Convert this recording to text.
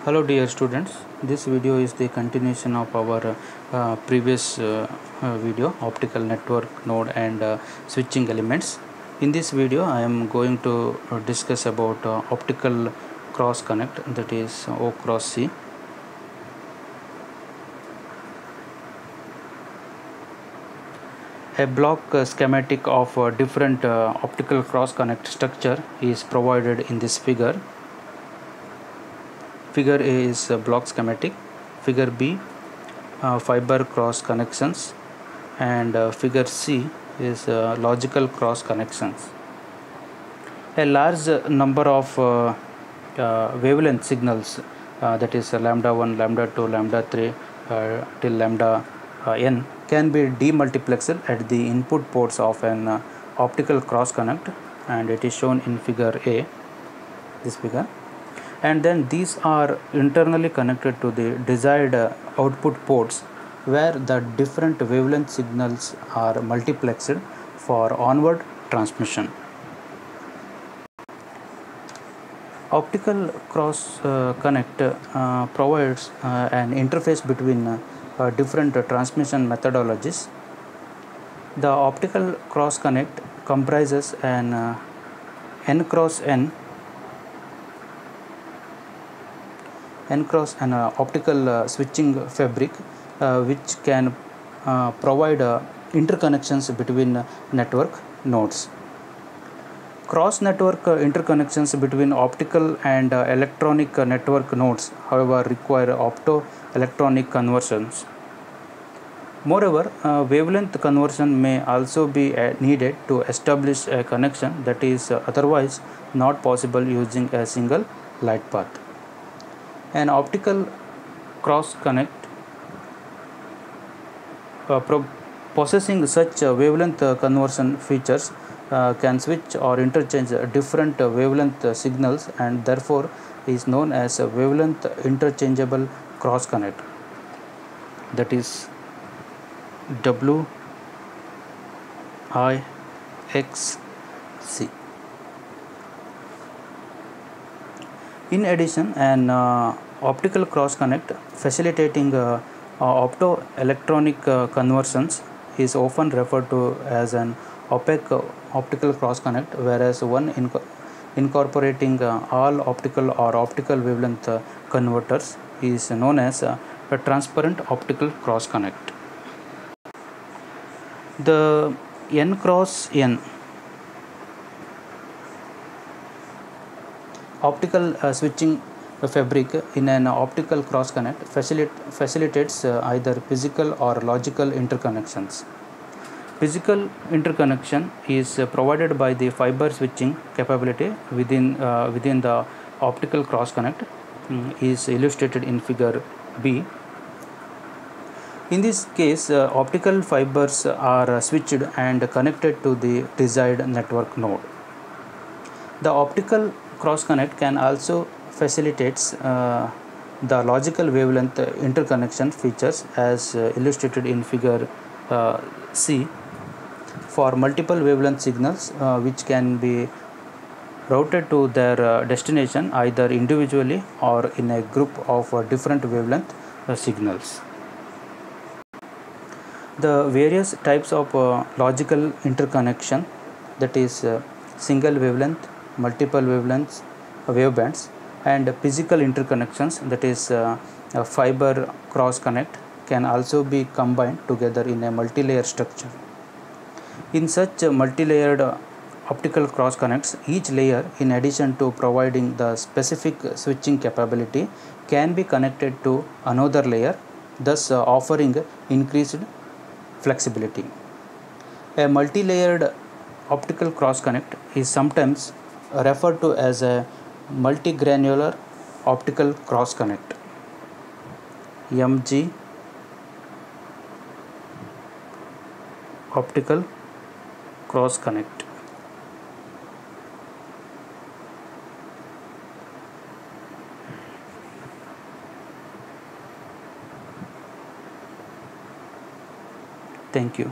Hello dear students, this video is the continuation of our previous video, optical network node and switching elements. In this video I am going to discuss about optical cross connect, that is O cross C. A block schematic of different optical cross connect structure is provided in this figure. Figure A is a block schematic, figure B fiber cross connections, and figure C is logical cross connections. A large number of wavelength signals, that is lambda 1, lambda 2, lambda 3 till lambda n, can be demultiplexed at the input ports of an optical cross connect, and it is shown in figure A, this figure. And then these are internally connected to the desired output ports, where the different wavelength signals are multiplexed for onward transmission. Optical cross connect provides an interface between different transmission methodologies. The optical cross connect comprises an n cross n optical switching fabric, which can provide interconnections between network nodes. Cross network interconnections between optical and electronic network nodes, however, require optoelectronic conversions. Moreover, wavelength conversion may also be needed to establish a connection that is otherwise not possible using a single light path. An optical cross connect possessing such wavelength conversion features can switch or interchange different wavelength signals, and therefore is known as a wavelength interchangeable cross connect, that is WIXC. In addition, an optical cross connect facilitating optoelectronic conversions is often referred to as an opaque optical cross connect, whereas one incorporating all optical or optical wavelength converters is known as a transparent optical cross connect. The n cross n optical switching fabric in an optical cross connect facilitates either physical or logical interconnections. Physical interconnection is provided by the fiber switching capability within the optical cross connect, is illustrated in figure B. In this case, optical fibers are switched and connected to the desired network node. The optical cross connect can also facilitates the logical wavelength interconnection features, as illustrated in figure C, for multiple wavelength signals which can be routed to their destination either individually or in a group of different wavelength signals. The various types of logical interconnection, that is single wavelength, multiple wavelengths, wavebands, and physical interconnections, that is fiber cross connect, can also be combined together in a multi-layer structure. In such multi-layered optical cross connects, each layer, in addition to providing the specific switching capability, can be connected to another layer, thus offering increased flexibility. A multi-layered optical cross connect is sometimes referred to as a multigranular optical cross connect, MG optical cross connect. Thank you.